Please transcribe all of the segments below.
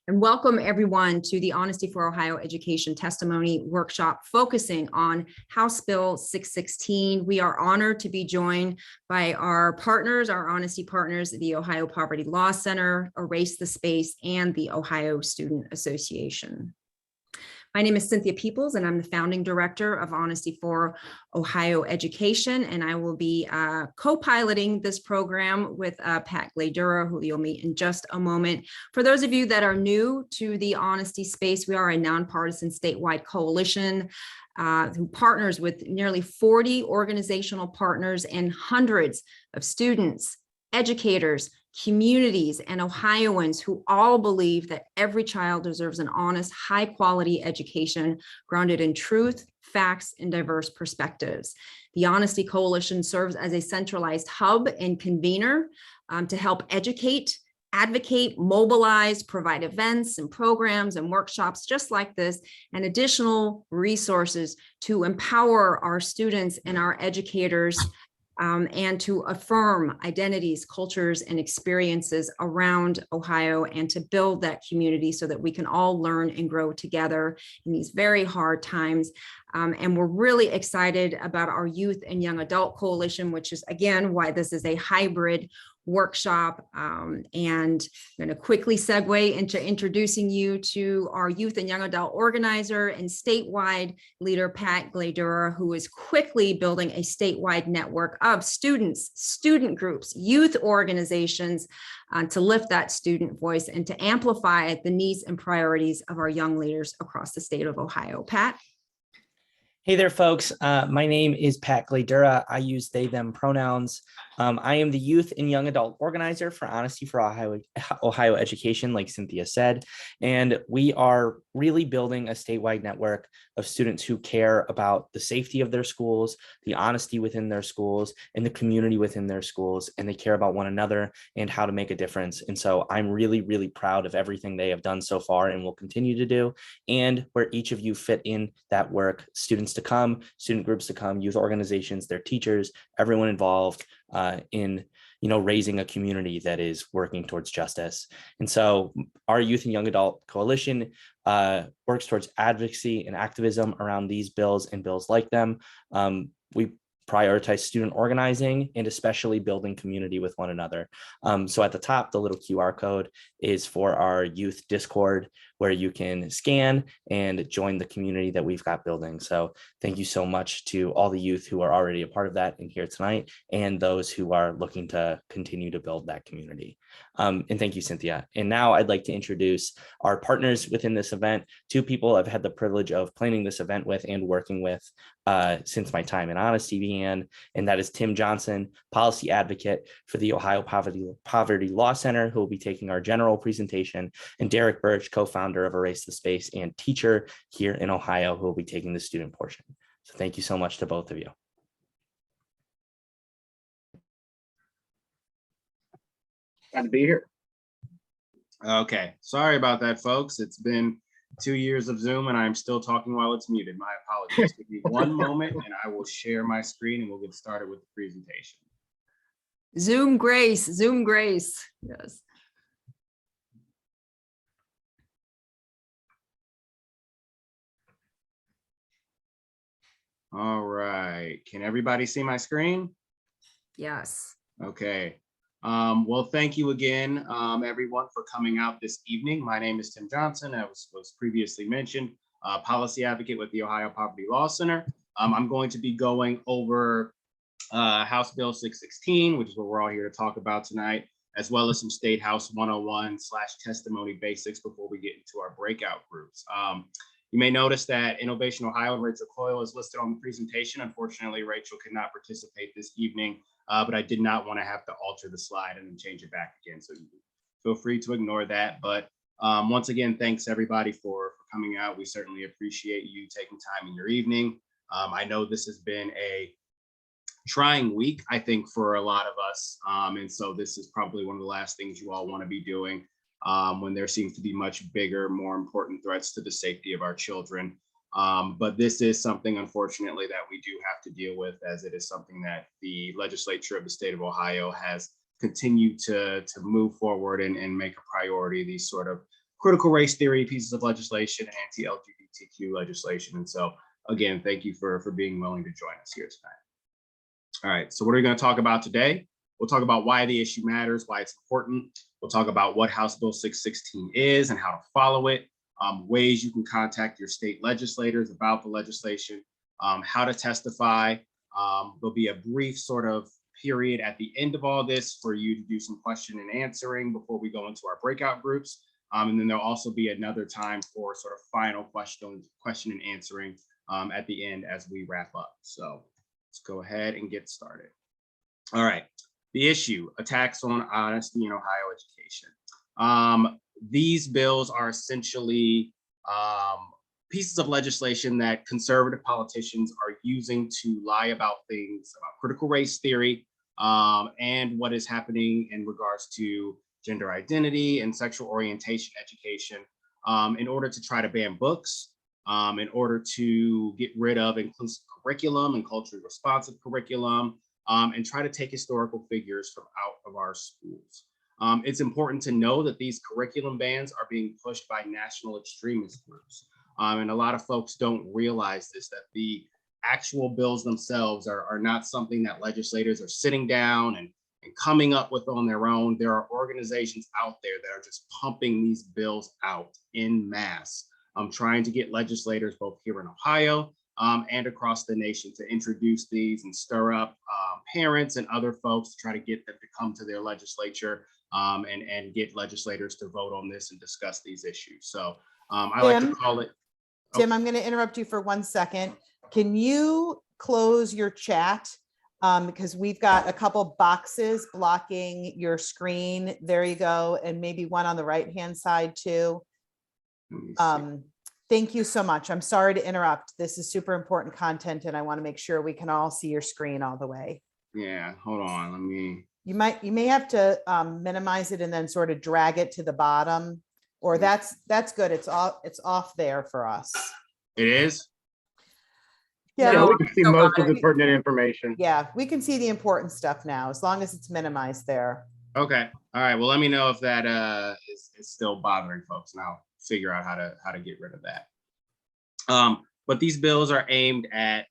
And welcome everyone to the Honesty for Ohio Education Testimony Workshop focusing on House Bill 616. We are honored to be joined by our partners, our honesty partners, the Ohio Poverty Law Center, Erase the Space, and the Ohio Student Association. My name is Cynthia Peoples, and I'm the founding director of Honesty for Ohio Education, and I will be co-piloting this program with Pat Gladura, who you'll meet in just a moment. For those of you that are new to the honesty space, we are a nonpartisan statewide coalition who partners with nearly 40 organizational partners and hundreds of students, educators, communities, and Ohioans who all believe that every child deserves an honest, high-quality education grounded in truth, facts, and diverse perspectives. The Honesty Coalition serves as a centralized hub and convener to help educate, advocate, mobilize, provide events and programs and workshops just like this, and additional resources to empower our students and our educators and to affirm identities, cultures, and experiences around Ohio and to build that community so that we can all learn and grow together in these very hard times. And we're really excited about our Youth and Young Adult Coalition, which is, again, why this is a hybrid workshop. And I'm going to quickly segue into introducing you to our Youth and Young Adult organizer and statewide leader, Pat Gladura, who is quickly building a statewide network of students, student groups, youth organizations to lift that student voice and to amplify the needs and priorities of our young leaders across the state of Ohio. Pat? Hey there, folks. My name is Pat Gladura. I use they, them pronouns. I am the Youth and Young Adult Organizer for Honesty for Ohio Education, like Cynthia said. And we are really building a statewide network of students who care about the safety of their schools, the honesty within their schools, and the community within their schools. And they care about one another and how to make a difference. And so I'm really, really proud of everything they have done so far and will continue to do. And where each of you fit in that work, students to come, student groups to come, youth organizations, their teachers, everyone involved in raising a community that is working towards justice. And so our Youth and Young Adult Coalition works towards advocacy and activism around these bills and bills like them. We prioritize student organizing and especially building community with one another. So at the top, the little QR code is for our youth Discord, where you can scan and join the community that we've got building. So thank you so much to all the youth who are already a part of that and here tonight, and those who are looking to continue to build that community. And thank you, Cynthia. And now I'd like to introduce our partners within this event, two people I've had the privilege of planning this event with and working with since my time in Honesty began, and that is Tim Johnson, policy advocate for the Ohio Poverty Law Center, who will be taking our general presentation, and Derek Burtch, co-founder of Erase the Space and teacher here in Ohio, who will be taking the student portion. So thank you so much to both of you. Glad to be here. Okay, sorry about that, folks. It's been 2 years of Zoom and I'm still talking while it's muted. My apologies. Give me one moment and I will share my screen and we'll get started with the presentation. Zoom grace, Zoom grace. Yes. All right. Can everybody see my screen? Yes. Okay. Well, thank you again, everyone, for coming out this evening. My name is Tim Johnson, as was previously mentioned, policy advocate with the Ohio Poverty Law Center. I'm going to be going over House Bill 616, which is what we're all here to talk about tonight, as well as some State House 101/testimony basics before we get into our breakout groups. You may notice that Innovation Ohio and Rachel Coyle is listed on the presentation. Unfortunately, Rachel could not participate this evening, but I did not want to have to alter the slide and then change it back again. So you feel free to ignore that. But once again, thanks everybody for coming out. We certainly appreciate you taking time in your evening. I know this has been a trying week, I think, for a lot of us. And so this is probably one of the last things you all want to be doing when there seems to be much bigger, more important threats to the safety of our children. But this is something, unfortunately, that we do have to deal with, as it is something that the legislature of the state of Ohio has continued to move forward and make a priority, these sort of critical race theory pieces of legislation, anti-LGBTQ legislation. And so again, thank you for being willing to join us here tonight. All right, so what are we going to talk about today? We'll talk about why the issue matters, why it's important. We'll talk about what House Bill 616 is and how to follow it, ways you can contact your state legislators about the legislation, how to testify. There'll be a brief sort of period at the end of all this for you to do some question and answering before we go into our breakout groups. And then there'll also be another time for sort of final question and answering at the end as we wrap up. So let's go ahead and get started. All right, the issue, attacks on honesty in Ohio education. These bills are essentially pieces of legislation that conservative politicians are using to lie about things about critical race theory and what is happening in regards to gender identity and sexual orientation education in order to try to ban books, in order to get rid of inclusive curriculum and culturally responsive curriculum, and try to take historical figures from out of our schools. It's important to know that these curriculum bans are being pushed by national extremist groups. And a lot of folks don't realize this, that the actual bills themselves are not something that legislators are sitting down and coming up with on their own. There are organizations out there that are just pumping these bills out en masse, trying to get legislators both here in Ohio and across the nation to introduce these and stir up parents and other folks to try to get them to come to their legislature and get legislators to vote on this and discuss these issues. So I like to call it. Tim, I'm going to interrupt you for 1 second. Can you close your chat? Because we've got a couple boxes blocking your screen. There you go. And maybe one on the right-hand side too. Thank you so much. I'm sorry to interrupt. This is super important content and I want to make sure we can all see your screen all the way. Yeah, hold on. Let me. You may have to minimize it and then sort of drag it to the bottom, or that's good. It's off there for us. It is? Yeah, we can see most of the pertinent information. Yeah, we can see the important stuff now, as long as it's minimized there. Okay. All right. Well, let me know if that is still bothering folks, and I'll figure out how to get rid of that. But these bills are aimed at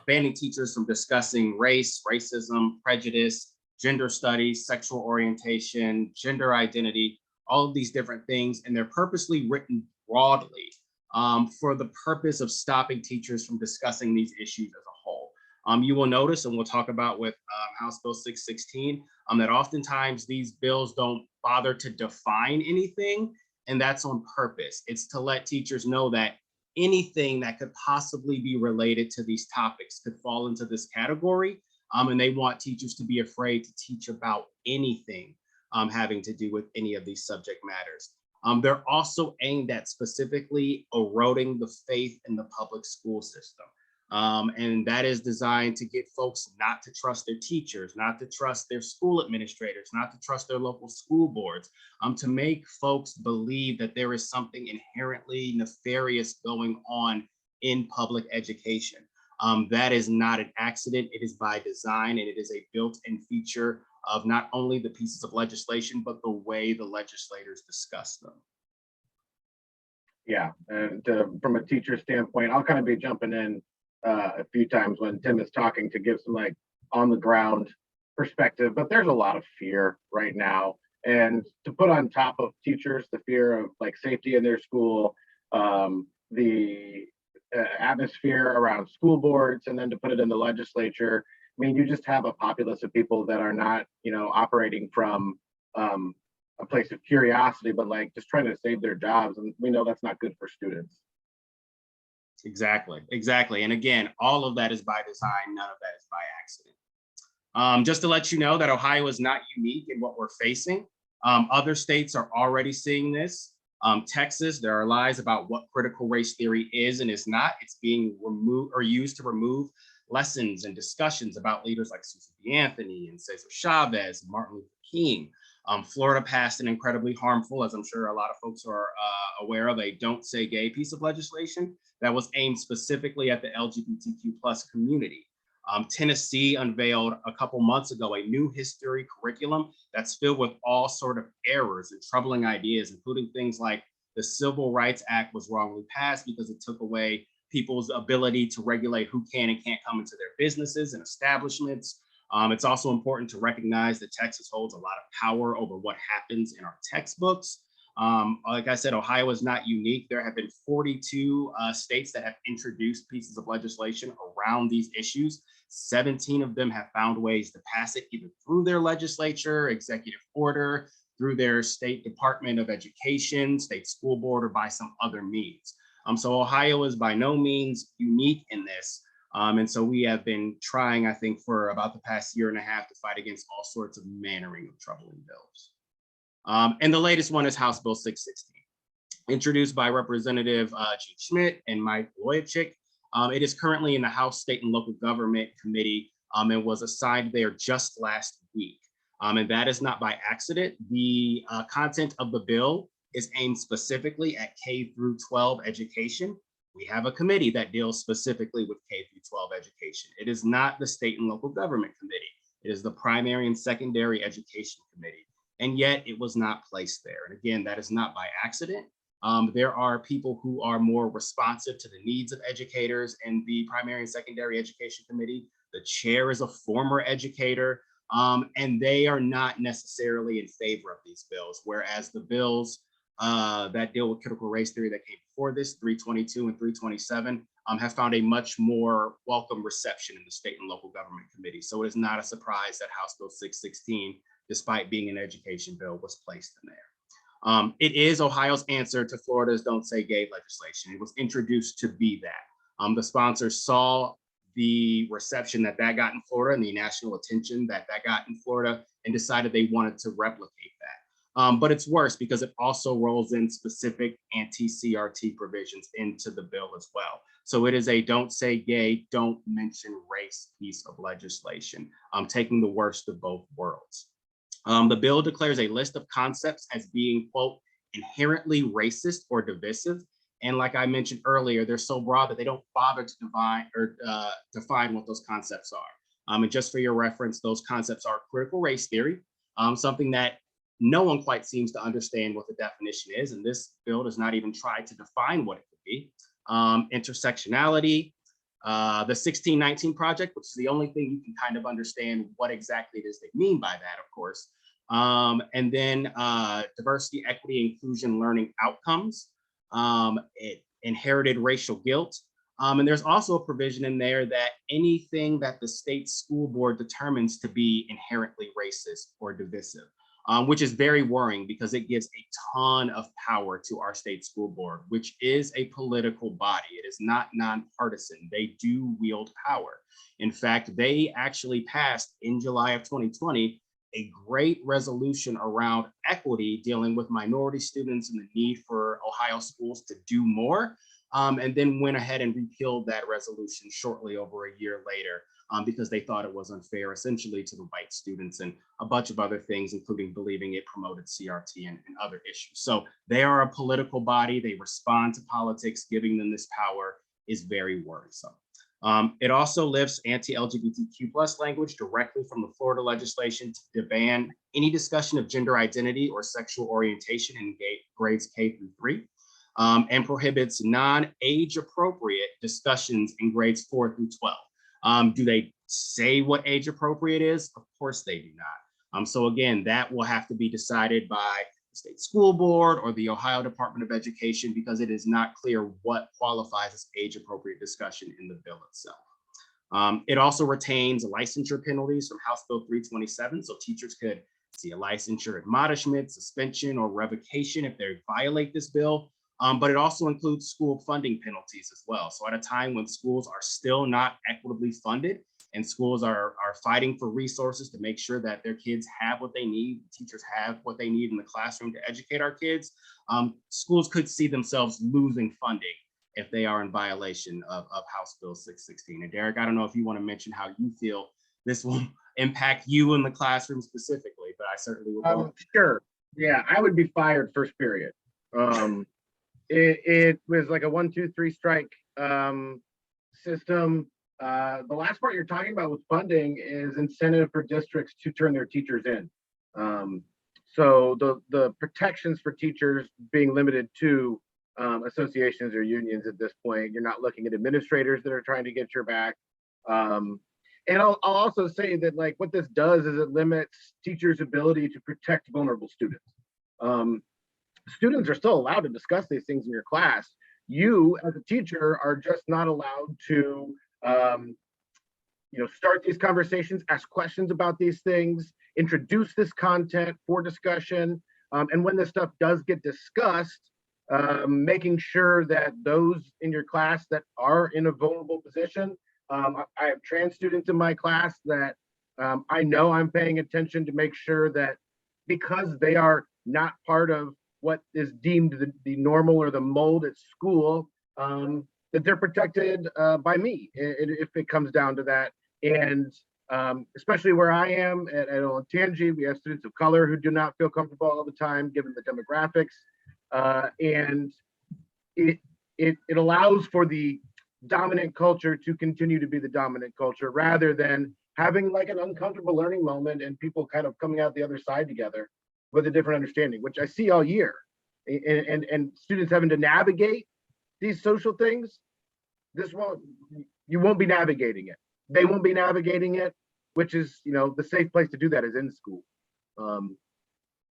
banning teachers from discussing race, racism, prejudice, gender studies, sexual orientation, gender identity, all of these different things, and they're purposely written broadly for the purpose of stopping teachers from discussing these issues as a whole. You will notice, and we'll talk about with House Bill 616, that oftentimes these bills don't bother to define anything, and that's on purpose. It's to let teachers know that anything that could possibly be related to these topics could fall into this category, and they want teachers to be afraid to teach about anything having to do with any of these subject matters. They're also aimed at specifically eroding the faith in the public school system. And that is designed to get folks not to trust their teachers, not to trust their school administrators, not to trust their local school boards, to make folks believe that there is something inherently nefarious going on in public education. That is not an accident. It is by design, and it is a built-in feature of not only the pieces of legislation, but the way the legislators discuss them. Yeah, and from a teacher standpoint, I'll kind of be jumping in a few times when Tim is talking to give some like on the ground perspective, but there's a lot of fear right now. And to put on top of teachers, the fear of like safety in their school, the atmosphere around school boards, and then to put it in the legislature, I mean, you just have a populace of people that are not, operating from a place of curiosity, but like just trying to save their jobs. And we know that's not good for students. Exactly. And again, all of that is by design. None of that is by accident. Just to let you know that Ohio is not unique in what we're facing. Other states are already seeing this. Texas, there are lies about what critical race theory is and is not. It's being removed or used to remove lessons and discussions about leaders like Susan B. Anthony and Cesar Chavez and Martin Luther King. Florida passed an incredibly harmful, as I'm sure a lot of folks are aware of, a Don't Say Gay piece of legislation that was aimed specifically at the LGBTQ+ community. Tennessee unveiled a couple months ago a new history curriculum that's filled with all sort of errors and troubling ideas, including things like The Civil Rights Act was wrongly passed because it took away people's ability to regulate who can and can't come into their businesses and establishments. It's also important to recognize that Texas holds a lot of power over what happens in our textbooks. Like I said, Ohio is not unique. There have been 42 states that have introduced pieces of legislation around these issues. 17 of them have found ways to pass it either through their legislature, executive order, through their state Department of Education, state school board, or by some other means. So Ohio is by no means unique in this. And so we have been trying, I think, for about the past year and a half to fight against all sorts of mannering of troubling bills. And the latest one is House Bill 616, introduced by Representative Gene Schmidt and Mike Loyachik. It is currently in the House State and Local Government Committee and was assigned there just last week. And that is not by accident. The content of the bill is aimed specifically at K through 12 education. We have a committee that deals specifically with K through 12 education. It is not the State and Local Government Committee. It is the Primary and Secondary Education Committee. And yet it was not placed there. And again, that is not by accident. There are people who are more responsive to the needs of educators in the Primary and Secondary Education Committee. The chair is a former educator, and they are not necessarily in favor of these bills, whereas the bills that deal with critical race theory that came before this, 322 and 327, have found a much more welcome reception in the State and Local Government Committee. So it is not a surprise that House Bill 616, despite being an education bill, was placed in there. It is Ohio's answer to Florida's Don't Say Gay legislation. It was introduced to be that. The sponsors saw the reception that got in Florida and the national attention that got in Florida and decided they wanted to replicate that. But it's worse because it also rolls in specific anti-CRT provisions into the bill as well. So it is a don't say gay, don't mention race piece of legislation, taking the worst of both worlds. The bill declares a list of concepts as being, quote, inherently racist or divisive. And like I mentioned earlier, they're so broad that they don't bother to define what those concepts are. And just for your reference, those concepts are critical race theory, something that no one quite seems to understand what the definition is. And this bill does not even try to define what it could be. Intersectionality, the 1619 Project, which is the only thing you can kind of understand what exactly it is they mean by that, of course. And then diversity, equity, inclusion, learning outcomes, inherited racial guilt. And there's also a provision in there that anything that the state school board determines to be inherently racist or divisive, which is very worrying because it gives a ton of power to our state school board, which is a political body. It is not nonpartisan. They do wield power. In fact, they actually passed in July of 2020 a great resolution around equity dealing with minority students and the need for Ohio schools to do more, and then went ahead and repealed that resolution shortly over a year later because they thought it was unfair essentially to the white students and a bunch of other things, including believing it promoted CRT and other issues. So they are a political body. They respond to politics. Giving them this power is very worrisome. It also lifts anti-LGBTQ+ language directly from the Florida legislation to ban any discussion of gender identity or sexual orientation in grades K through 3, and prohibits non-age appropriate discussions in grades 4 through 12. Do they say what age appropriate is? Of course they do not. So again, that will have to be decided by the state school board or the Ohio Department of Education because it is not clear what qualifies as age appropriate discussion in the bill itself. It also retains licensure penalties from House Bill 327. So teachers could see a licensure admonishment, suspension, or revocation if they violate this bill. But it also includes school funding penalties as well. So at a time when schools are still not equitably funded and schools are fighting for resources to make sure that their kids have what they need, teachers have what they need in the classroom to educate our kids, schools could see themselves losing funding if they are in violation of House Bill 616. And Derek, I don't know if you want to mention how you feel this will impact you in the classroom specifically, but I certainly will. Sure. Yeah, I would be fired first period. It was like a 1, 2, 3 strike system. The last part you're talking about with funding is incentive for districts to turn their teachers in. So the protections for teachers being limited to associations or unions at this point, you're not looking at administrators that are trying to get your back. And I'll also say that like what this does is it limits teachers' ability to protect vulnerable students. Students are still allowed to discuss these things in your class. You as a teacher are just not allowed to start these conversations, ask questions about these things, introduce this content for discussion. And when this stuff does get discussed, making sure that those in your class that are in a vulnerable position, I have trans students in my class that I know I'm paying attention to make sure that because they are not part of what is deemed the normal or the mold at school, that they're protected by me if it comes down to that. And especially where I am at Olentangy, we have students of color who do not feel comfortable all the time given the demographics. And it allows for the dominant culture to continue to be the dominant culture rather than having like an uncomfortable learning moment and people kind of coming out the other side together with a different understanding, which I see all year. And students having to navigate these social things, you won't be navigating it. They won't be navigating it, which is, the safe place to do that is in school.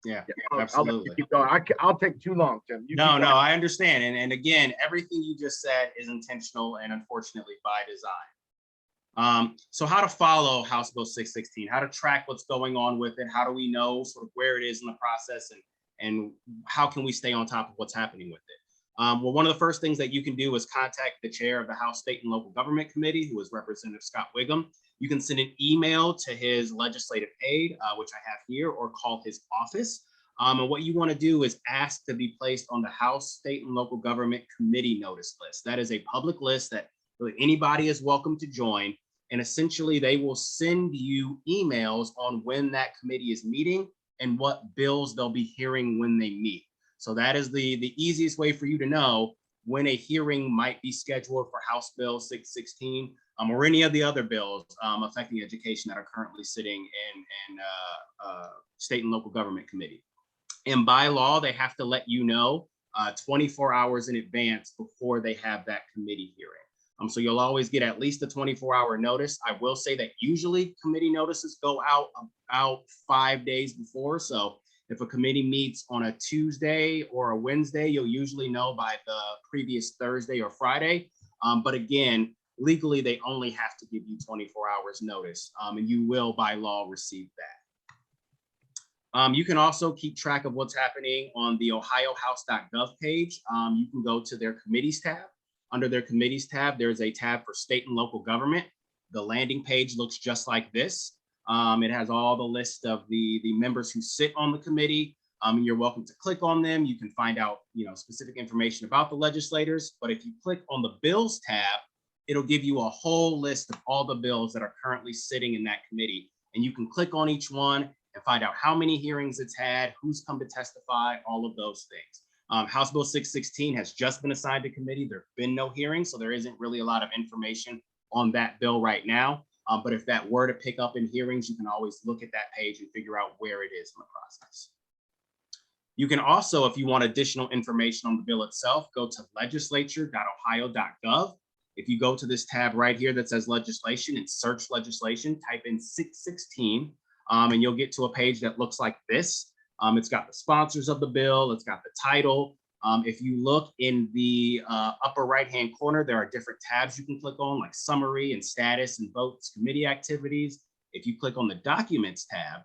Yeah, I'll absolutely. keep going. I'll take too long, Tim. No, I understand. And again, everything you just said is intentional and unfortunately by design. So how to follow House Bill 616, how to track what's going on with it, how do we know sort of where it is in the process, and how can we stay on top of what's happening with it? Well, one of the first things that you can do is contact the chair of the House State and Local Government Committee, who is Representative Scott Wiggum. You can send an email to his legislative aide, which I have here, or call his office. And what you want to do is ask to be placed on the House State and Local Government Committee notice list. That is a public list that really anybody is welcome to join. And essentially, they will send you emails on when that committee is meeting and what bills they'll be hearing when they meet. So that is the easiest way for you to know when a hearing might be scheduled for House Bill 616 or any of the other bills affecting education that are currently sitting in State and Local Government Committee. And by law, they have to let you know 24 hours in advance before they have that committee hearing. So you'll always get at least a 24-hour notice. I will say that usually committee notices go out 5 days before. So if a committee meets on a Tuesday or a Wednesday, you'll usually know by the previous Thursday or Friday. But again, legally, they only have to give you 24 hours notice, and you will by law receive that. You can also keep track of what's happening on the ohiohouse.gov page. You can go to their committees tab. Under their committees tab, there's a tab for state and local government. The landing page looks just like this. It has all the list of the members who sit on the committee. And you're welcome to click on them. You can find out specific information about the legislators. But if you click on the bills tab, it'll give you a whole list of all the bills that are currently sitting in that committee. And you can click on each one and find out how many hearings it's had, who's come to testify, all of those things. House Bill 616 has just been assigned to committee. There have been no hearings, so there isn't really a lot of information on that bill right now. But if that were to pick up in hearings, you can always look at that page and figure out where it is in the process. You can also, if you want additional information on the bill itself, go to legislature.ohio.gov. If you go to this tab right here that says legislation and search legislation, type in 616, and you'll get to a page that looks like this. It's got the sponsors of the bill, it's got the title. If you look in the upper right-hand corner, there are different tabs you can click on, like summary and status and votes, committee activities. If you click on the documents tab,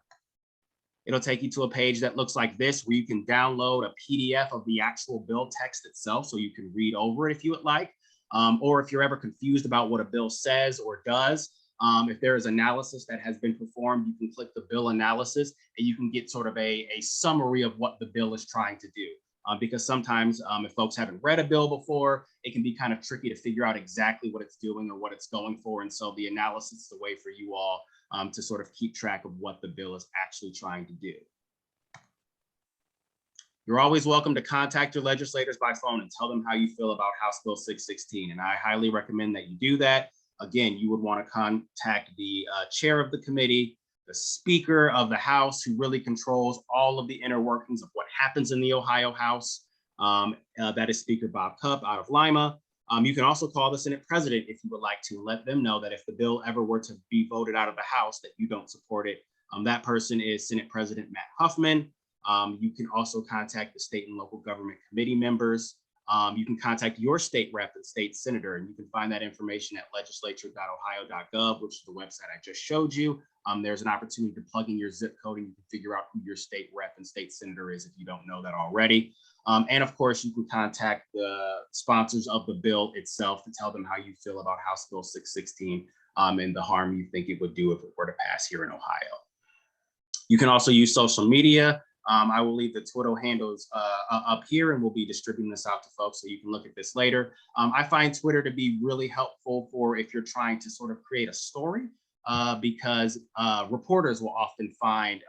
it'll take you to a page that looks like this, where you can download a PDF of the actual bill text itself, so you can read over it if you would like. Or if you're ever confused about what a bill says or does, if there is analysis that has been performed, you can click the bill analysis and you can get sort of a summary of what the bill is trying to do. Because sometimes if folks haven't read a bill before, it can be kind of tricky to figure out exactly what it's doing or what it's going for. And so the analysis is a way for you all to sort of keep track of what the bill is actually trying to do. You're always welcome to contact your legislators by phone and tell them how you feel about House Bill 616. And I highly recommend that you do that. Again, you would want to contact the chair of the committee, the Speaker of the House, who really controls all of the inner workings of what happens in the Ohio House. That is Speaker Bob Cupp out of Lima. You can also call the Senate President if you would like to, let them know that if the bill ever were to be voted out of the House, that you don't support it. That person is Senate President Matt Huffman. You can also contact the state and local government committee members. You can contact your state rep and state senator, and you can find that information at legislature.ohio.gov, which is the website I just showed you. There's an opportunity to plug in your zip code and you can figure out who your state rep and state senator is if you don't know that already. And of course, you can contact the sponsors of the bill itself to tell them how you feel about House Bill 616 and the harm you think it would do if it were to pass here in Ohio. You can also use social media. I will leave the Twitter handles up here, and we'll be distributing this out to folks so you can look at this later. I find Twitter to be really helpful for if you're trying to sort of create a story, because reporters will often find,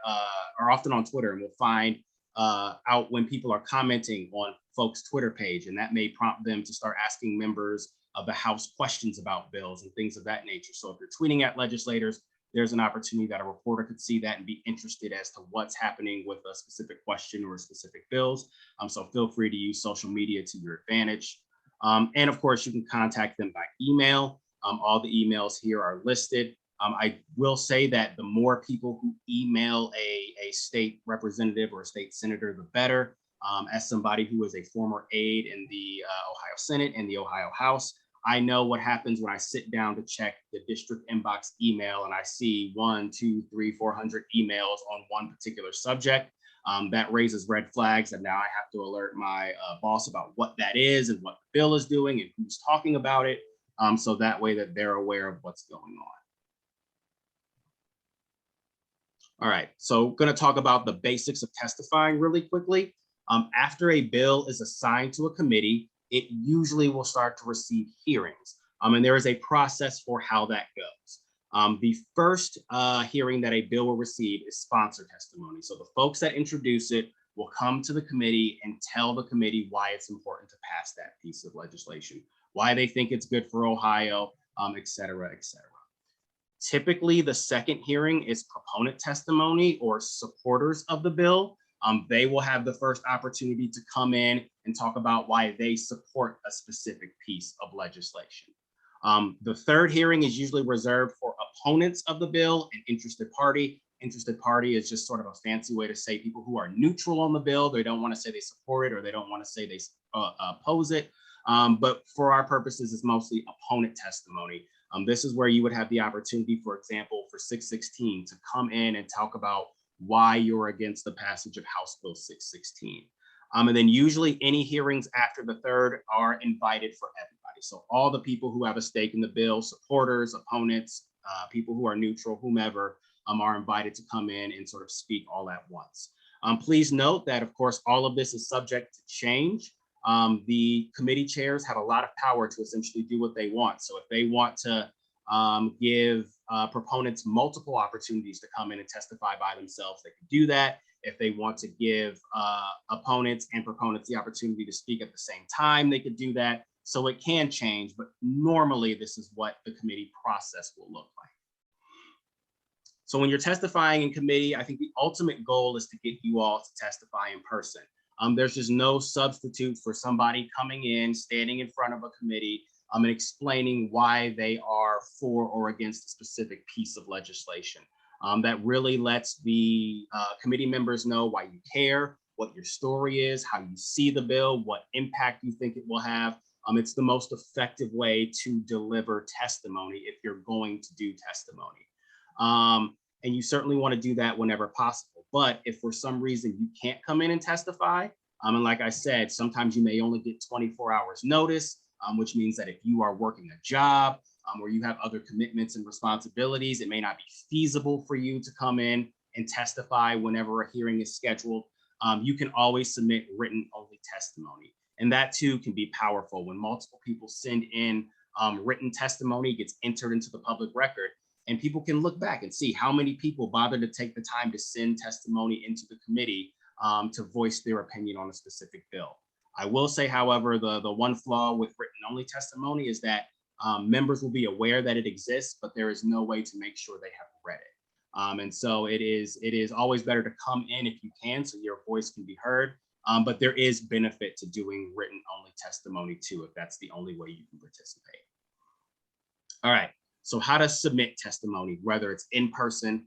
are often on Twitter and will find out when people are commenting on folks' Twitter page, and that may prompt them to start asking members of the House questions about bills and things of that nature. So if you're tweeting at legislators, there's an opportunity that a reporter could see that and be interested as to what's happening with a specific question or specific bills. So feel free to use social media to your advantage. And of course, you can contact them by email. All the emails here are listed. I will say that the more people who email a state representative or a state senator, the better. As somebody who is a former aide in the Ohio Senate and the Ohio House, I know what happens when I sit down to check the district inbox email and I see 100, 200, 300, 400 emails on one particular subject. That raises red flags, and now I have to alert my boss about what that is and what the bill is doing and who's talking about it, so that way that they're aware of what's going on. All right, so going to talk about the basics of testifying really quickly. After a bill is assigned to a committee, it usually will start to receive hearings. And there is a process for how that goes. The first hearing that a bill will receive is sponsor testimony. So the folks that introduce it will come to the committee and tell the committee why it's important to pass that piece of legislation, why they think it's good for Ohio, et cetera, et cetera. Typically, the second hearing is proponent testimony or supporters of the bill. They will have the first opportunity to come in and talk about why they support a specific piece of legislation. The third hearing is usually reserved for opponents of the bill and interested party. Interested party is just sort of a fancy way to say people who are neutral on the bill. They don't want to say they support it or they don't want to say they oppose it. But for our purposes, it's mostly opponent testimony. This is where you would have the opportunity, for example, for 616 to come in and talk about why you're against the passage of House Bill 616. And then usually any hearings after the third are invited for everybody. So all the people who have a stake in the bill, supporters, opponents, people who are neutral, whomever, are invited to come in and sort of speak all at once. Please note that, of course, all of this is subject to change. The committee chairs have a lot of power to essentially do what they want. So if they want to give proponents multiple opportunities to come in and testify by themselves, they can do that. If they want to give opponents and proponents the opportunity to speak at the same time, they could do that. So it can change, but normally this is what the committee process will look like. So when you're testifying in committee, I think the ultimate goal is to get you all to testify in person. There's just no substitute for somebody coming in, standing in front of a committee, and explaining why they are for or against a specific piece of legislation. That really lets the committee members know why you care, what your story is, how you see the bill, what impact you think it will have. It's the most effective way to deliver testimony if you're going to do testimony. And you certainly want to do that whenever possible. But if for some reason you can't come in and testify, and like I said, sometimes you may only get 24 hours notice, which means that if you are working a job or you have other commitments and responsibilities, it may not be feasible for you to come in and testify whenever a hearing is scheduled. You can always submit written only testimony. And that too can be powerful. When multiple people send in written testimony, it gets entered into the public record. And people can look back and see how many people bothered to take the time to send testimony into the committee to voice their opinion on a specific bill. I will say, however, the one flaw with written only testimony is that members will be aware that it exists, but there is no way to make sure they have read it. And so it is always better to come in if you can, so your voice can be heard. But there is benefit to doing written only testimony too, if that's the only way you can participate. All right, so how to submit testimony, whether it's in person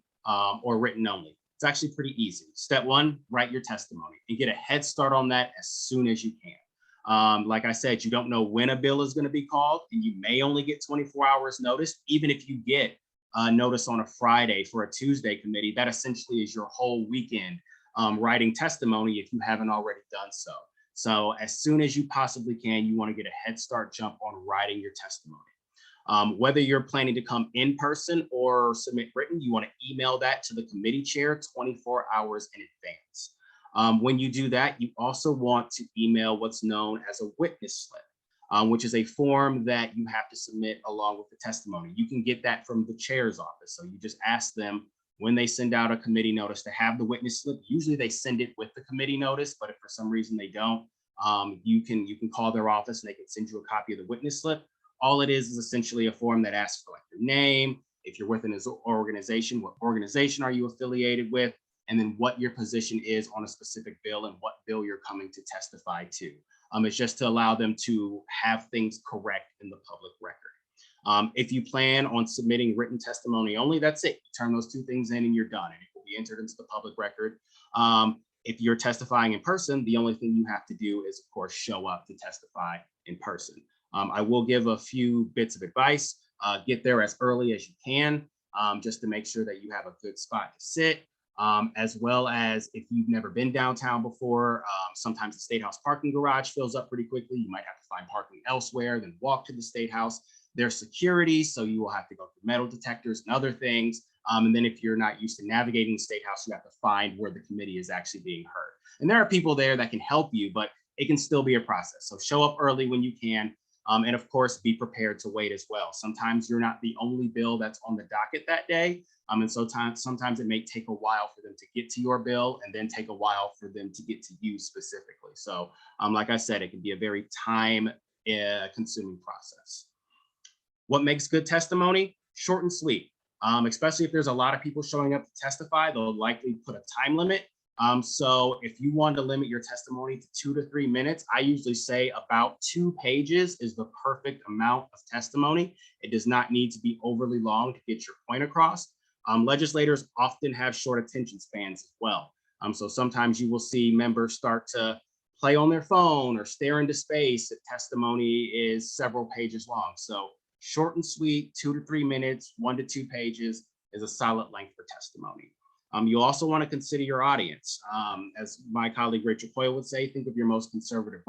or written only. It's actually pretty easy. Step one, write your testimony and get a head start on that as soon as you can. Like I said, you don't know when a bill is going to be called, and you may only get 24 hours notice. Even if you get notice on a Friday for a Tuesday committee, that essentially is your whole weekend writing testimony if you haven't already done so. So as soon as you possibly can, you want to get a head start jump on writing your testimony. Whether you're planning to come in person or submit written, you want to email that to the committee chair 24 hours in advance. When you do that, you also want to email what's known as a witness slip, which is a form that you have to submit along with the testimony. You can get that from the chair's office. So you just ask them when they send out a committee notice to have the witness slip. Usually they send it with the committee notice, but if for some reason they don't, you can call their office and they can send you a copy of the witness slip. All it is essentially a form that asks for like your name, if you're within an organization, what organization are you affiliated with, and then what your position is on a specific bill and what bill you're coming to testify to. It's just to allow them to have things correct in the public record. If you plan on submitting written testimony only, that's it. You turn those two things in and you're done, and it will be entered into the public record. If you're testifying in person, the only thing you have to do is, of course, show up to testify in person. I will give a few bits of advice. Get there as early as you can, just to make sure that you have a good spot to sit. As well as if you've never been downtown before, sometimes the State House parking garage fills up pretty quickly. You might have to find parking elsewhere, then walk to the State House. There's security, so you will have to go through metal detectors and other things. And then if you're not used to navigating the State House, you have to find where the committee is actually being heard. And there are people there that can help you, but it can still be a process. So show up early when you can. And of course, be prepared to wait as well. Sometimes you're not the only bill that's on the docket that day. And so sometimes it may take a while for them to get to your bill and then take a while for them to get to you specifically. So like I said, it can be a very time consuming process. What makes good testimony? Short and sweet. Especially if there's a lot of people showing up to testify, they'll likely put a time limit. So if you want to limit your testimony to 2 to 3 minutes, I usually say about 2 pages is the perfect amount of testimony. It does not need to be overly long to get your point across. Legislators often have short attention spans as well. So sometimes you will see members start to play on their phone or stare into space if testimony is several pages long. So short and sweet, 2 to 3 minutes, 1 to 2 pages is a solid length for testimony. You also want to consider your audience. As my colleague Rachel Coyle would say, think of your most conservative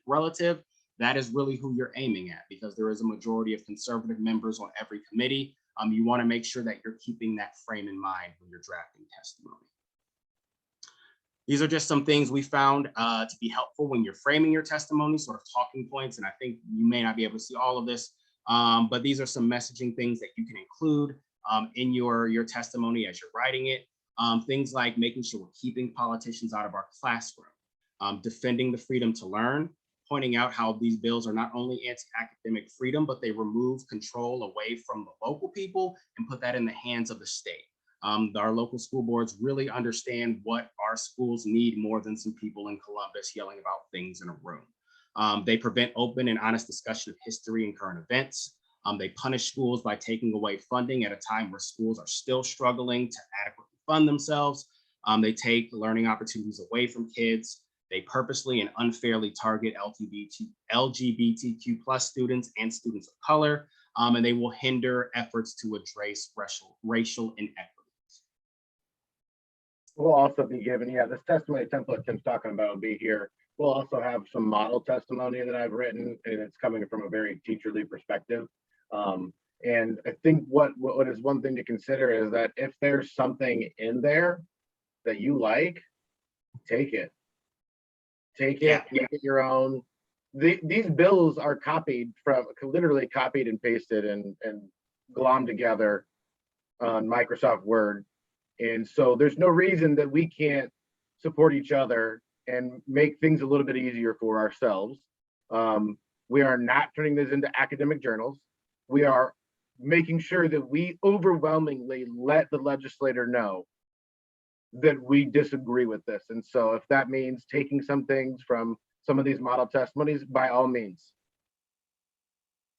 relative. That is really who you're aiming at, because there is a majority of conservative members on every committee. You want to make sure that you're keeping that frame in mind when you're drafting testimony. These are just some things we found to be helpful when you're framing your testimony, sort of talking points. And I think you may not be able to see all of this, but these are some messaging things that you can include in your testimony as you're writing it. Things like making sure we're keeping politicians out of our classroom, defending the freedom to learn, pointing out how these bills are not only anti-academic freedom, but they remove control away from the local people and put that in the hands of the state. Our local school boards really understand what our schools need more than some people in Columbus yelling about things in a room. They prevent open and honest discussion of history and current events. They punish schools by taking away funding at a time where schools are still struggling to adequately fund themselves. They take learning opportunities away from kids. They purposely and unfairly target LGBTQ plus students and students of color, and they will hinder efforts to address racial inequities. We'll also be given, this testimony template Tim's talking about will be here. We'll also have some model testimony that I've written, and it's coming from a very teacherly perspective. And I think what is one thing to consider is that if there's something in there that you like, take it. Make it your own. These bills are literally copied and pasted and glommed together on Microsoft Word. And so there's no reason that we can't support each other and make things a little bit easier for ourselves. We are not turning this into academic journals. We are making sure that we overwhelmingly let the legislator know that we disagree with this. And so if that means taking some things from some of these model testimonies, by all means.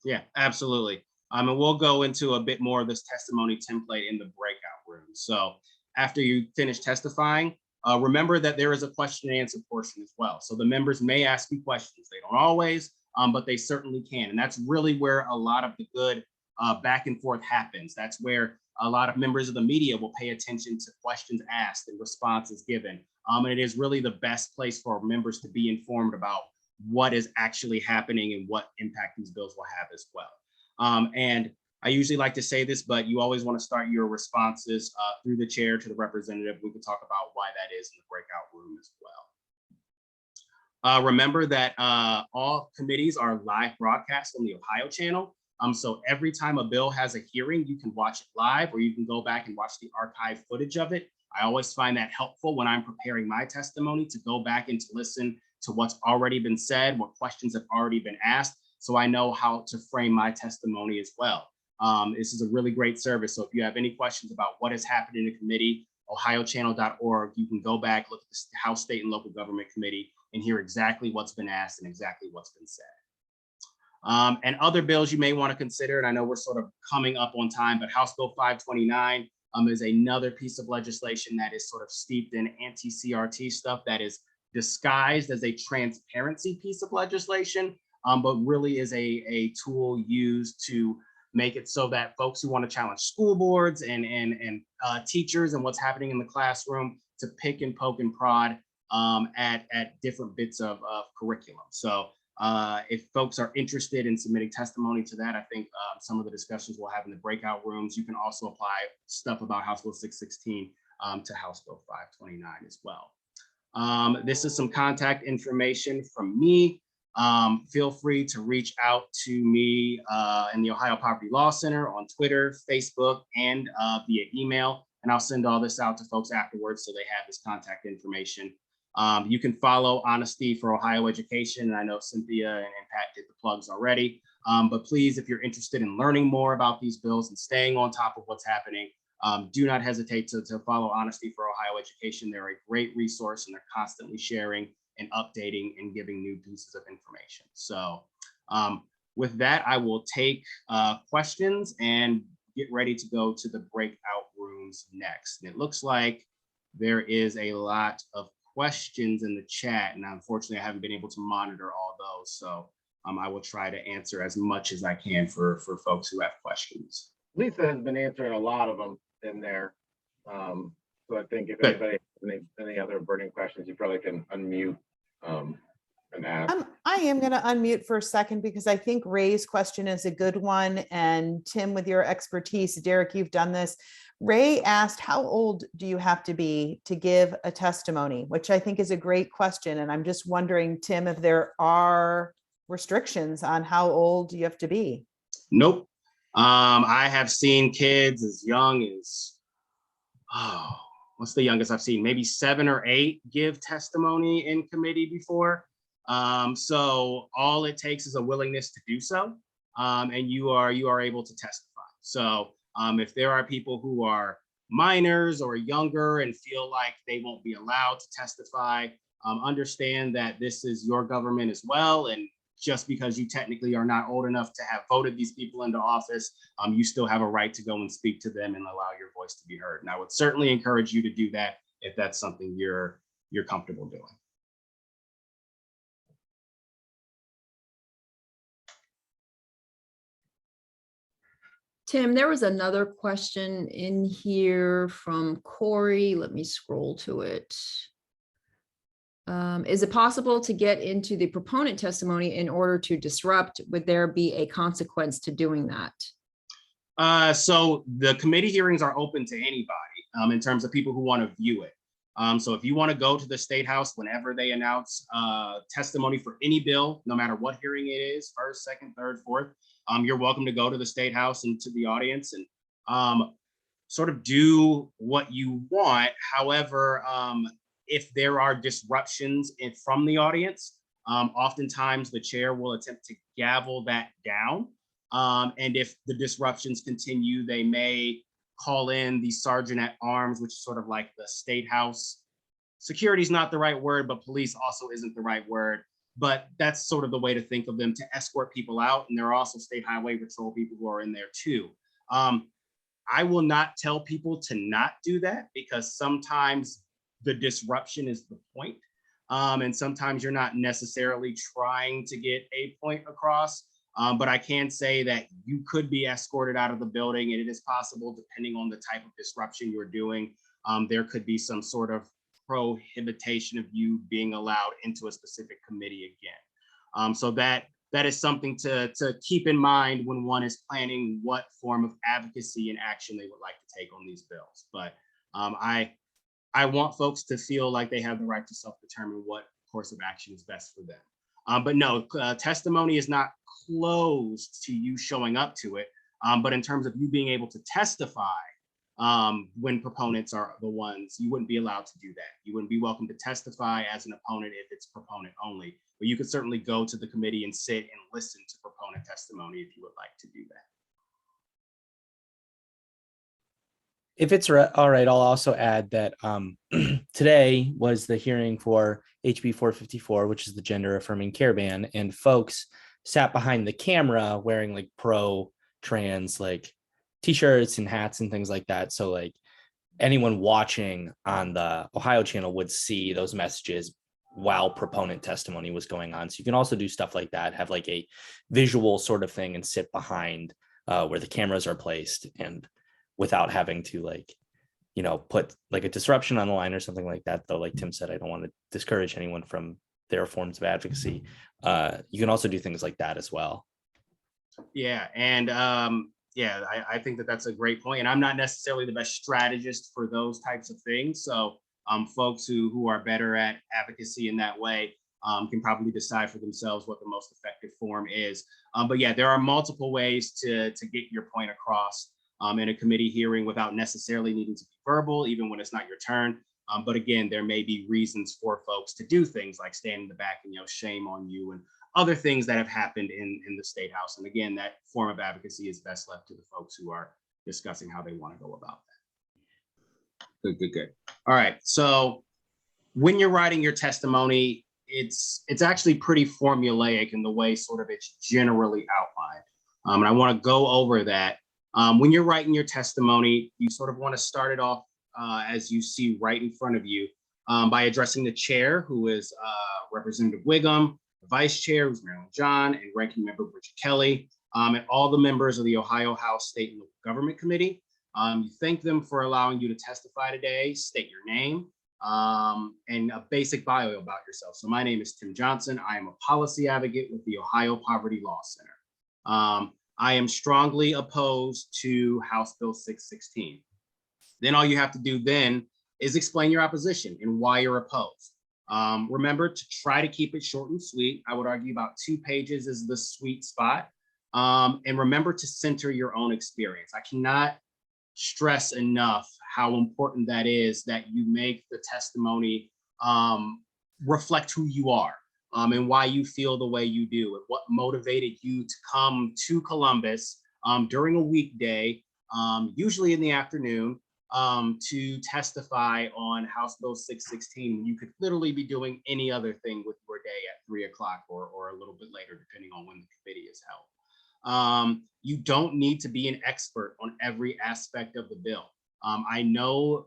Yeah, absolutely. And we'll go into a bit more of this testimony template in the breakout room. So after you finish testifying, remember that there is a question and answer portion as well. So the members may ask you questions. They don't always, but they certainly can. And that's really where a lot of the good back and forth happens. That's where a lot of members of the media will pay attention to questions asked and responses given. And it is really the best place for members to be informed about what is actually happening and what impact these bills will have as well. And I usually like to say this, but you always want to start your responses through the chair to the representative. We can talk about why that is in the breakout room as well. Remember that all committees are live broadcast on the Ohio channel. So every time a bill has a hearing, you can watch it live, or you can go back and watch the archive footage of it. I always find that helpful when I'm preparing my testimony, to go back and to listen to what's already been said, what questions have already been asked, so I know how to frame my testimony as well. This is a really great service. So if you have any questions about what has happened in the committee, ohiochannel.org, you can go back, look at the House, State, and Local Government Committee and hear exactly what's been asked and exactly what's been said. And other bills you may want to consider, and I know we're sort of coming up on time, but House Bill 529 is another piece of legislation that is sort of steeped in anti-CRT stuff that is disguised as a transparency piece of legislation, but really is a tool used to make it so that folks who want to challenge school boards and teachers and what's happening in the classroom to pick and poke and prod at different bits of curriculum. So if folks are interested in submitting testimony to that, I think some of the discussions we'll have in the breakout rooms. You can also apply stuff about House Bill 616 to House Bill 529 as well. This is some contact information from me. Feel free to reach out to me in the Ohio Poverty Law Center on Twitter, Facebook, and via email. And I'll send all this out to folks afterwards so they have this contact information. You can follow Honesty for Ohio Education. And I know Cynthia and Pat did the plugs already. But please, if you're interested in learning more about these bills and staying on top of what's happening, do not hesitate to follow Honesty for Ohio Education. They're a great resource and they're constantly sharing and updating and giving new pieces of information. So with that, I will take questions and get ready to go to the breakout rooms next. And it looks like there is a lot of questions in the chat, and unfortunately I haven't been able to monitor all those. So I will try to answer as much as I can for folks who have questions. Lisa has been answering a lot of them in there. So I think if anybody has any other burning questions, you probably can unmute and ask. I am going to unmute for a second because I think Ray's question is a good one. And Tim, with your expertise, Derek, you've done this. Ray asked, how old do you have to be to give a testimony? Which I think is a great question. And I'm just wondering, Tim, if there are restrictions on how old you have to be. Nope. I have seen kids as young as, what's the youngest I've seen? Maybe 7 or 8 give testimony in committee before. So all it takes is a willingness to do so, and you are able to testify. So if there are people who are minors or younger and feel like they won't be allowed to testify, understand that this is your government as well. And just because you technically are not old enough to have voted these people into office, you still have a right to go and speak to them and allow your voice to be heard. And I would certainly encourage you to do that if that's something you're comfortable doing. Tim, there was another question in here from Corey. Let me scroll to it. Is it possible to get into the proponent testimony in order to disrupt? Would there be a consequence to doing that? So the committee hearings are open to anybody in terms of people who want to view it. So if you want to go to the State House whenever they announce testimony for any bill, no matter what hearing it is, first, second, third, fourth, you're welcome to go to the State House and to the audience and sort of do what you want. However, if there are disruptions from the audience, oftentimes the chair will attempt to gavel that down. And if the disruptions continue, they may call in the sergeant at arms, which is sort of like the state house. Security is not the right word, but police also isn't the right word. But that's sort of the way to think of them, to escort people out. And there are also state highway patrol people who are in there too. I will not tell people to not do that, because sometimes the disruption is the point. And sometimes you're not necessarily trying to get a point across. But I can say that you could be escorted out of the building, and it is possible, depending on the type of disruption you're doing, there could be some sort of prohibition of you being allowed into a specific committee again. So that is something to keep in mind when one is planning what form of advocacy and action they would like to take on these bills. But I want folks to feel like they have the right to self-determine what course of action is best for them. But no, testimony is not closed to you showing up to it. But in terms of you being able to testify, when proponents are the ones, you wouldn't be allowed to do that. You wouldn't be welcome to testify as an opponent if it's proponent only, but you could certainly go to the committee and sit and listen to proponent testimony if you would like to do that. If it's all right, I'll also add that today was the hearing for HB 454, which is the gender affirming care ban, and folks sat behind the camera wearing like pro-trans like t-shirts and hats and things like that. So like anyone watching on the Ohio channel would see those messages while proponent testimony was going on. So you can also do stuff like that, have like a visual sort of thing and sit behind where the cameras are placed, and without having to like, you know, put like a disruption on the line or something like that. Though, like Tim said, I don't want to discourage anyone from their forms of advocacy. You can also do things like that as well. Yeah, and yeah, I think that that's a great point. And I'm not necessarily the best strategist for those types of things. So folks who are better at advocacy in that way can probably decide for themselves what the most effective form is. But yeah, there are multiple ways to get your point across in a committee hearing without necessarily needing to be verbal, even when it's not your turn. But again, there may be reasons for folks to do things like stand in the back and yell shame on you and other things that have happened in the State House. And again, that form of advocacy is best left to the folks who are discussing how they want to go about that. Good. All right. So when you're writing your testimony, it's actually pretty formulaic in the way sort of it's generally outlined. And I want to go over that. When you're writing your testimony, you sort of want to start it off as you see right in front of you by addressing the chair, who is Representative Wiggum, the vice chair, who's Marilyn John, and ranking member Burtch Kelly, and all the members of the Ohio House State and Local Government Committee. You thank them for allowing you to testify today, state your name, and a basic bio about yourself. So my name is Tim Johnson. I am a policy advocate with the Ohio Poverty Law Center. I am strongly opposed to House Bill 616. Then all you have to do then is explain your opposition and why you're opposed. Remember to try to keep it short and sweet. I would argue about 2 pages is the sweet spot. And remember to center your own experience. I cannot stress enough how important that is, that you make the testimony reflect who you are. And why you feel the way you do, and what motivated you to come to Columbus during a weekday, usually in the afternoon, to testify on House Bill 616. You could literally be doing any other thing with your day at 3 o'clock or a little bit later, depending on when the committee is held. You don't need to be an expert on every aspect of the bill. I know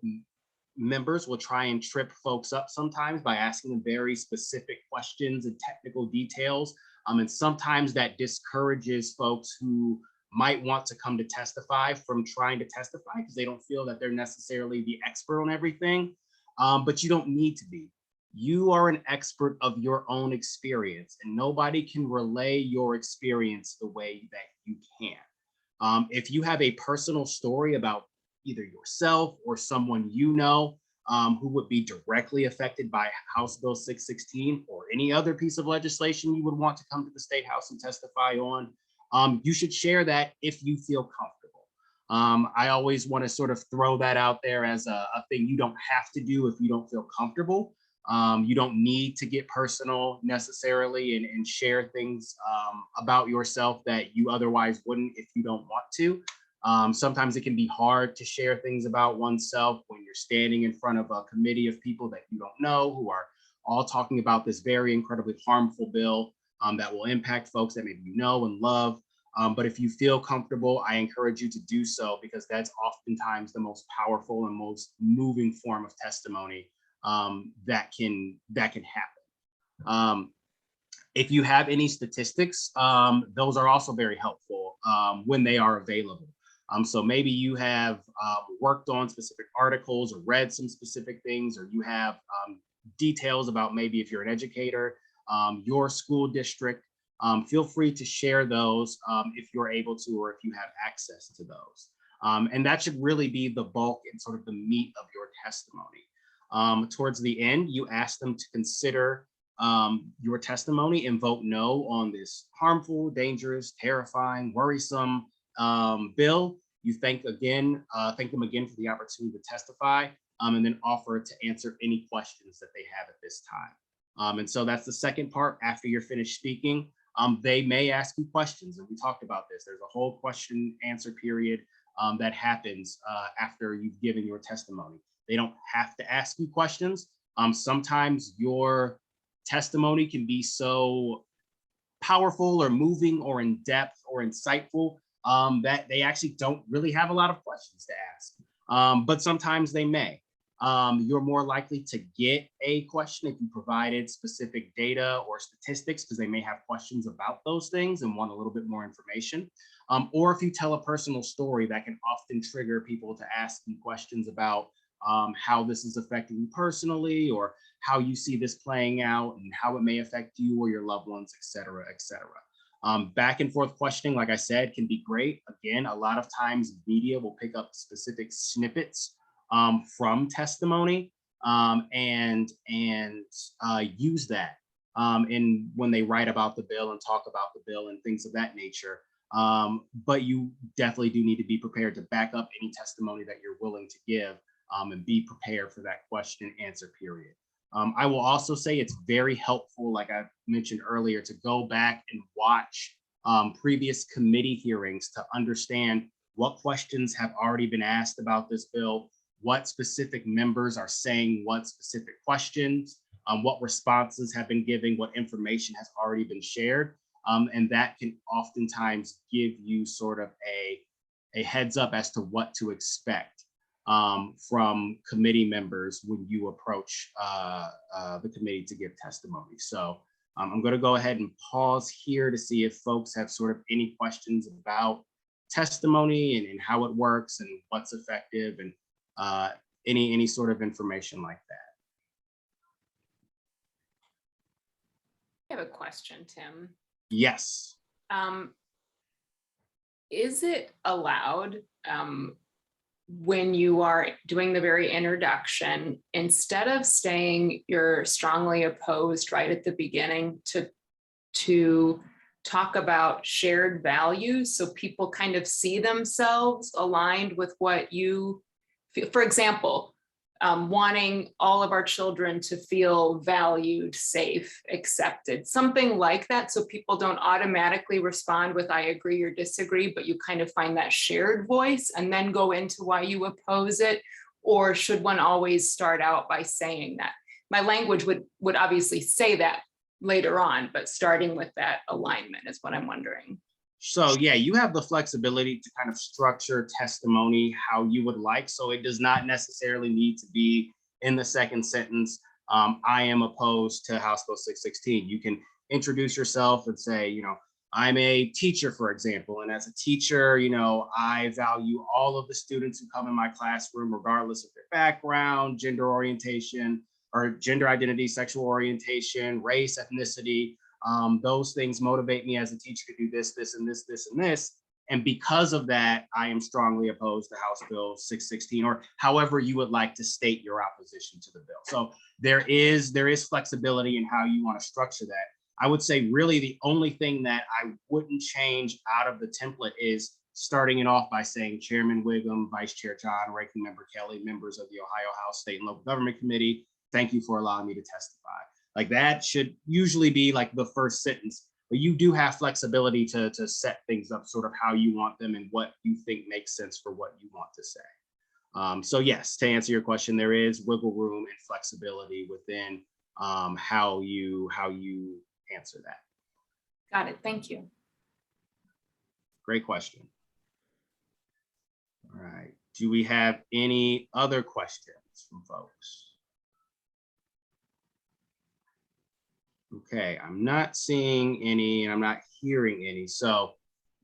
members will try and trip folks up sometimes by asking them very specific questions and technical details. And sometimes that discourages folks who might want to come to testify from trying to testify because they don't feel that they're necessarily the expert on everything. But you don't need to be. You are an expert of your own experience, and nobody can relay your experience the way that you can. If you have a personal story about either yourself or someone you know who would be directly affected by House Bill 616 or any other piece of legislation you would want to come to the State House and testify on, you should share that if you feel comfortable. I always want to sort of throw that out there as a thing you don't have to do if you don't feel comfortable. You don't need to get personal necessarily and share things about yourself that you otherwise wouldn't if you don't want to. Sometimes it can be hard to share things about oneself when you're standing in front of a committee of people that you don't know, who are all talking about this very incredibly harmful bill that will impact folks that maybe you know and love. But if you feel comfortable, I encourage you to do so, because that's oftentimes the most powerful and most moving form of testimony that can happen. If you have any statistics, those are also very helpful when they are available. So maybe you have worked on specific articles or read some specific things, or you have details about maybe if you're an educator, your school district. Feel free to share those if you're able to, or if you have access to those. And that should really be the bulk and sort of the meat of your testimony. Towards the end, you ask them to consider your testimony and vote no on this harmful, dangerous, terrifying, worrisome bill. You thank them again for the opportunity to testify, and then offer to answer any questions that they have at this time. And so that's the second part. After you're finished speaking, they may ask you questions, and we talked about this. There's a whole question answer period that happens after you've given your testimony. They don't have to ask you questions. Sometimes your testimony can be so powerful or moving or in depth or insightful that they actually don't really have a lot of questions to ask. But sometimes they may. You're more likely to get a question if you provided specific data or statistics, because they may have questions about those things and want a little bit more information. Or if you tell a personal story, that can often trigger people to ask you questions about how this is affecting you personally, or how you see this playing out and how it may affect you or your loved ones, et cetera, et cetera. Back and forth questioning, like I said, can be great. Again, a lot of times media will pick up specific snippets from testimony and use that in when they write about the bill and talk about the bill and things of that nature. But you definitely do need to be prepared to back up any testimony that you're willing to give, and be prepared for that question and answer period. I will also say it's very helpful, like I mentioned earlier, to go back and watch previous committee hearings to understand what questions have already been asked about this bill, what specific members are saying what specific questions, what responses have been given, what information has already been shared. And that can oftentimes give you sort of a heads up as to what to expect from committee members when you approach the committee to give testimony. So I'm going to go ahead and pause here to see if folks have sort of any questions about testimony and how it works and what's effective, and any sort of information like that. I have a question, Tim. Yes. Is it allowed when you are doing the very introduction, instead of saying you're strongly opposed right at the beginning, to talk about shared values, so people kind of see themselves aligned with what you feel? For example, wanting all of our children to feel valued, safe, accepted, something like that, so people don't automatically respond with I agree or disagree, but you kind of find that shared voice and then go into why you oppose it? Or should one always start out by saying that? My language would obviously say that later on, but starting with that alignment is what I'm wondering. So yeah, you have the flexibility to kind of structure testimony how you would like. So it does not necessarily need to be in the second sentence, I am opposed to House Bill 616. You can introduce yourself and say, I'm a teacher, for example. And as a teacher, I value all of the students who come in my classroom, regardless of their background, gender orientation, or gender identity, sexual orientation, race, ethnicity. Those things motivate me as a teacher to do this, this, and this, this, and this. And because of that, I am strongly opposed to House Bill 616, or however you would like to state your opposition to the bill. So there is flexibility in how you want to structure that. I would say really the only thing that I wouldn't change out of the template is starting it off by saying Chairman Wiggum, Vice Chair John, Ranking Member Kelly, members of the Ohio House State and Local Government Committee, thank you for allowing me to testify. Like that should usually be like the first sentence, but you do have flexibility to set things up sort of how you want them and what you think makes sense for what you want to say. So yes, to answer your question, there is wiggle room and flexibility within how you answer that. Got it. Thank you. Great question. All right. Do we have any other questions from folks? Okay, I'm not seeing any and I'm not hearing any. So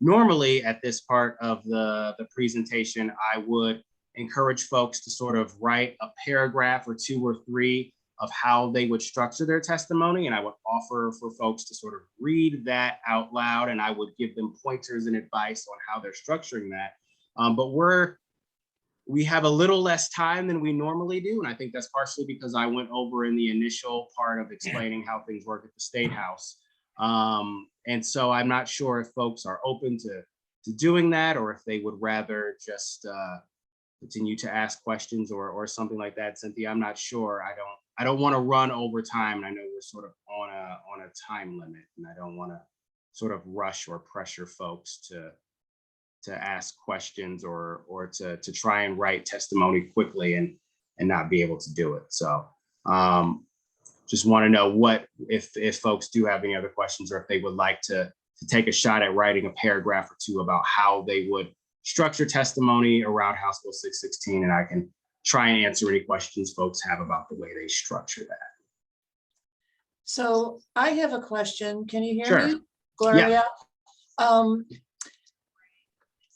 normally at this part of the presentation, I would encourage folks to sort of write a paragraph or 2 or 3 of how they would structure their testimony. And I would offer for folks to sort of read that out loud, and I would give them pointers and advice on how they're structuring that. But we have a little less time than we normally do. And I think that's partially because I went over in the initial part of explaining how things work at the State House. And so I'm not sure if folks are open to doing that, or if they would rather just continue to ask questions or something like that. Cynthia, I'm not sure. I don't want to run over time. And I know we're sort of on a time limit, and I don't want to sort of rush or pressure folks to ask questions or to try and write testimony quickly and not be able to do it. So just want to know what if folks do have any other questions, or if they would like to take a shot at writing a paragraph or 2 about how they would structure testimony around House Bill 616, and I can try and answer any questions folks have about the way they structure that. So I have a question. Can you hear Sure. me, Gloria?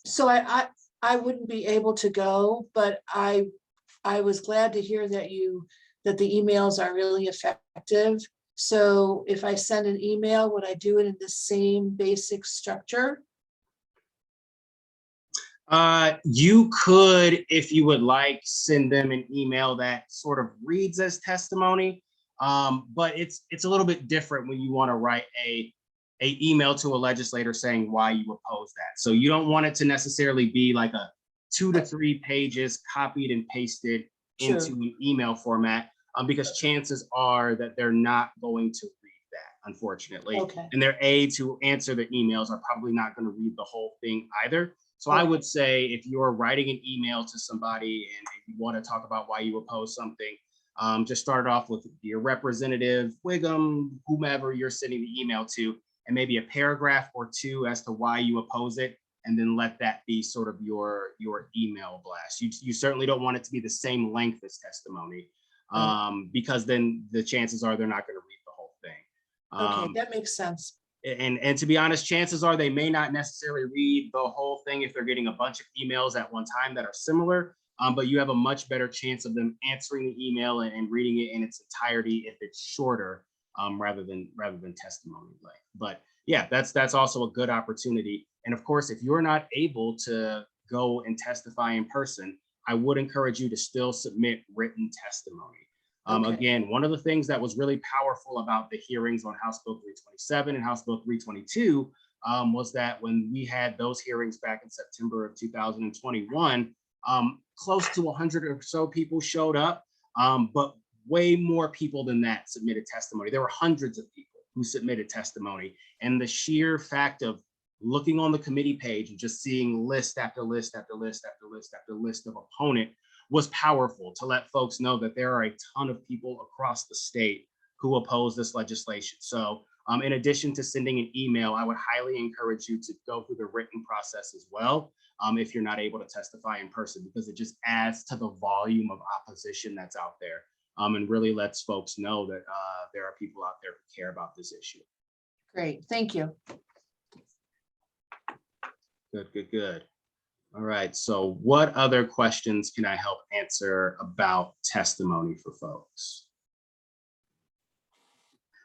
So I wouldn't be able to go, but I was glad to hear that the emails are really effective. So if I send an email, would I do it in the same basic structure? You could, if you would like, send them an email that sort of reads as testimony, but it's a little bit different when you want to write a email to a legislator saying why you oppose that. So you don't want it to necessarily be like a 2 to 3 pages copied and pasted into an email format, because chances are that they're not going to read that, unfortunately. Okay. And their aide to answer the emails are probably not going to read the whole thing either. So I would say if you're writing an email to somebody and you want to talk about why you oppose something, just start it off with your representative, Wiggum, whomever you're sending the email to, and maybe a paragraph or 2 as to why you oppose it, and then let that be sort of your email blast. You certainly don't want it to be the same length as testimony, because then the chances are they're not going to read the whole thing. Okay, that makes sense. And to be honest, chances are they may not necessarily read the whole thing if they're getting a bunch of emails at one time that are similar, but you have a much better chance of them answering the email and reading it in its entirety if it's shorter, rather than testimony length. But yeah, that's also a good opportunity. And of course, if you're not able to go and testify in person, I would encourage you to still submit written testimony. Again, one of the things that was really powerful about the hearings on House Bill 327 and House Bill 322 was that when we had those hearings back in September of 2021, close to 100 or so people showed up, but way more people than that submitted testimony. There were hundreds of people who submitted testimony, and the sheer fact of looking on the committee page and just seeing list after list after list after list after list of opponent was powerful to let folks know that there are a ton of people across the state who oppose this legislation. So in addition to sending an email, I would highly encourage you to go through the written process as well, if you're not able to testify in person, because it just adds to the volume of opposition that's out there, and really lets folks know that there are people out there who care about this issue. Great, thank you. Good. All right, so what other questions can I help answer about testimony for folks?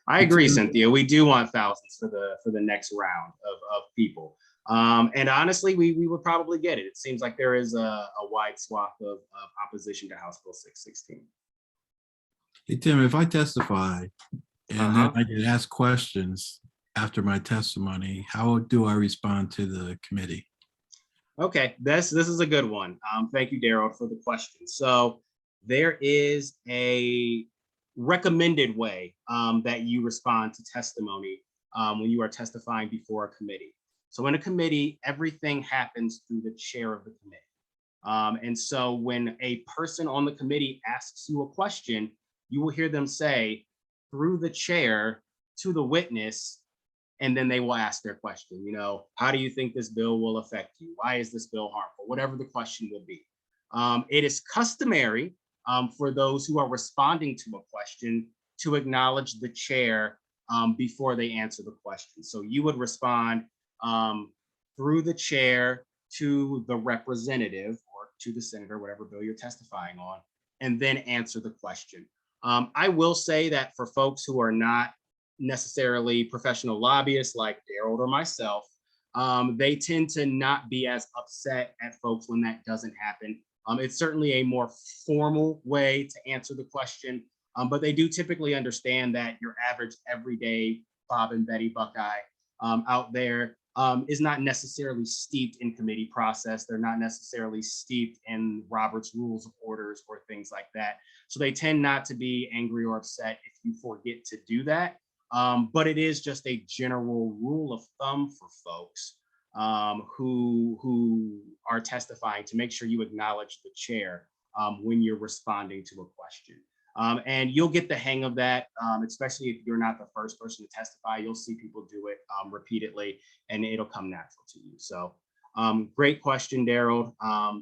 I agree, Cynthia. We do want thousands for the next round of people. And honestly, we would probably get it. It seems like there is a wide swath of opposition to House Bill 616. Hey, Tim, if I testify and then I get asked questions after my testimony, how do I respond to the committee? Okay, this is a good one. Thank you, Daryl, for the question. So there is a recommended way that you respond to testimony when you are testifying before a committee. So in a committee, everything happens through the chair of the committee. And so when a person on the committee asks you a question, you will hear them say, through the chair to the witness, and then they will ask their question. You know, how do you think this bill will affect you? Why is this bill harmful? Whatever the question will be. It is customary for those who are responding to a question to acknowledge the chair before they answer the question. So you would respond through the chair to the representative or to the senator, whatever bill you're testifying on, and then answer the question. I will say that for folks who are not necessarily professional lobbyists like Daryl or myself, they tend to not be as upset at folks when that doesn't happen. It's certainly a more formal way to answer the question, but they do typically understand that your average everyday Bob and Betty Buckeye out there is not necessarily steeped in committee process. They're not necessarily steeped in Robert's Rules of Orders or things like that. So they tend not to be angry or upset if you forget to do that. But it is just a general rule of thumb for folks who are testifying to make sure you acknowledge the chair when you're responding to a question. And you'll get the hang of that, especially if you're not the first person to testify. You'll see people do it repeatedly, and it'll come natural to you. So great question, Daryl.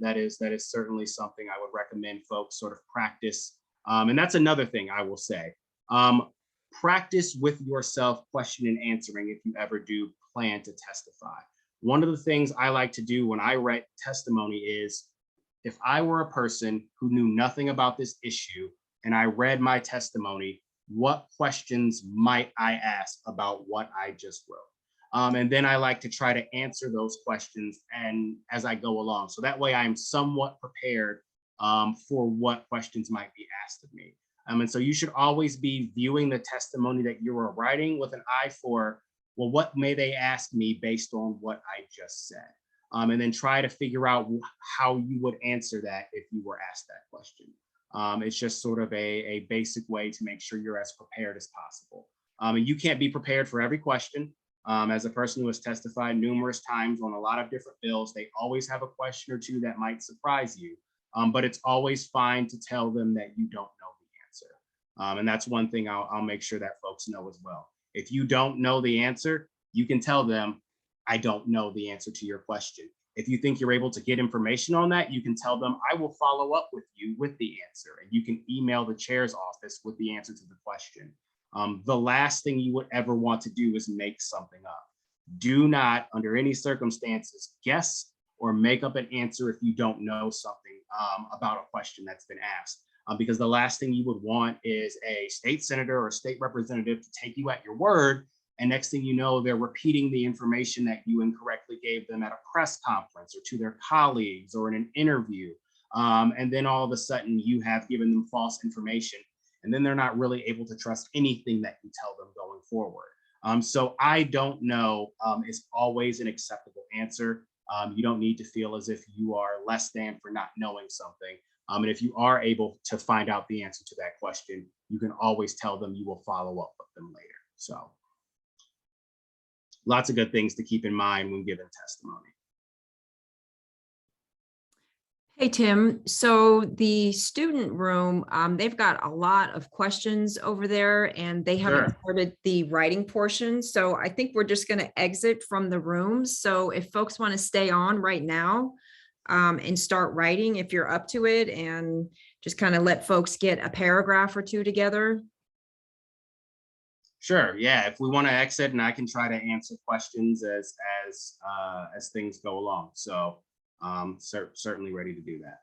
That is certainly something I would recommend folks sort of practice. And that's another thing I will say. Practice with yourself question and answering if you ever do plan to testify. One of the things I like to do when I write testimony is, if I were a person who knew nothing about this issue and I read my testimony, what questions might I ask about what I just wrote? And then I like to try to answer those questions and as I go along. So that way I'm somewhat prepared for what questions might be asked of me. And so you should always be viewing the testimony that you are writing with an eye for, well, what may they ask me based on what I just said? And then try to figure out how you would answer that if you were asked that question. It's just sort of a basic way to make sure you're as prepared as possible. And you can't be prepared for every question. As a person who has testified numerous times on a lot of different bills, they always have a question or two that might surprise you. But it's always fine to tell them that you don't know the answer. And that's one thing I'll make sure that folks know as well. If you don't know the answer, you can tell them, I don't know the answer to your question. If you think you're able to get information on that, you can tell them, I will follow up with you with the answer. And you can email the chair's office with the answer to the question. The last thing you would ever want to do is make something up. Do not, under any circumstances, guess or make up an answer if you don't know something about a question that's been asked. Because the last thing you would want is a state senator or state representative to take you at your word. And next thing you know, they're repeating the information that you incorrectly gave them at a press conference or to their colleagues or in an interview. And then all of a sudden you have given them false information. And then they're not really able to trust anything that you tell them going forward. So I don't know is always an acceptable answer. You don't need to feel as if you are less than for not knowing something. And if you are able to find out the answer to that question, you can always tell them you will follow up with them later. So lots of good things to keep in mind when giving testimony. Hey, Tim. So the student room, they've got a lot of questions over there and they haven't started the writing portion. So I think we're just going to exit from the room. So if folks want to stay on right now and start writing, if you're up to it, and just kind of let folks get a paragraph or two together. Sure. Yeah. If we want to exit, and I can try to answer questions as things go along. So certainly ready to do that.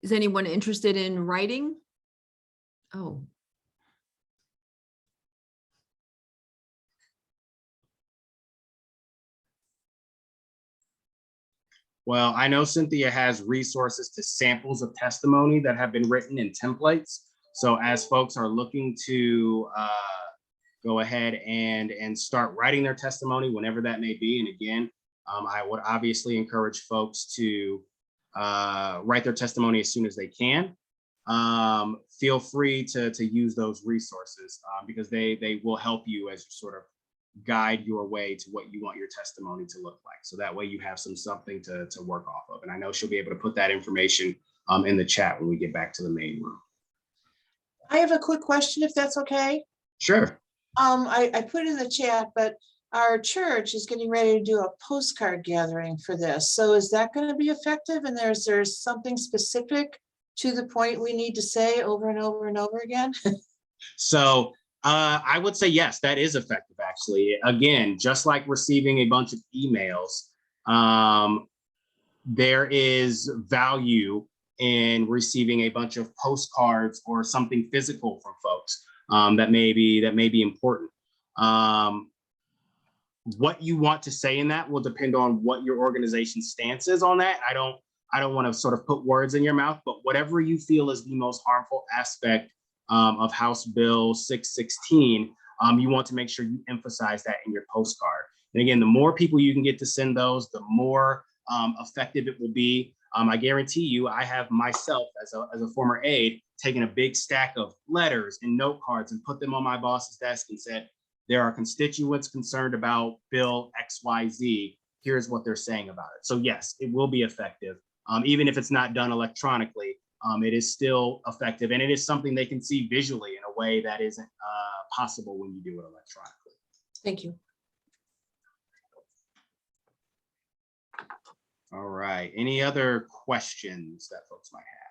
Is anyone interested in writing? Oh. Well, I know Cynthia has resources to samples of testimony that have been written in templates. So as folks are looking to go ahead and start writing their testimony whenever that may be. And again, I would obviously encourage folks to write their testimony as soon as they can. Feel free to use those resources because they will help you as you sort of guide your way to what you want your testimony to look like. So that way you have something to work off of. And I know she'll be able to put that information in the chat when we get back to the main room. I have a quick question, if that's okay. Sure. I put in the chat, but our church is getting ready to do a postcard gathering for this. So is that going to be effective? And there's something specific to the point we need to say over and over and over again? So I would say, yes, that is effective, actually. Again, just like receiving a bunch of emails, there is value in receiving a bunch of postcards or something physical from folks that may be important. What you want to say in that will depend on what your organization's stance is on that. I don't want to sort of put words in your mouth, but whatever you feel is the most harmful aspect of House Bill 616, you want to make sure you emphasize that in your postcard. And again, the more people you can get to send those, the more effective it will be. I guarantee you, I have myself as a former aide taken a big stack of letters and note cards and put them on my boss's desk and said, there are constituents concerned about Bill XYZ. Here's what they're saying about it. So yes, it will be effective. Even if it's not done electronically, it is still effective. And it is something they can see visually in a way that isn't possible when you do it electronically. Thank you. All right. Any other questions that folks might have?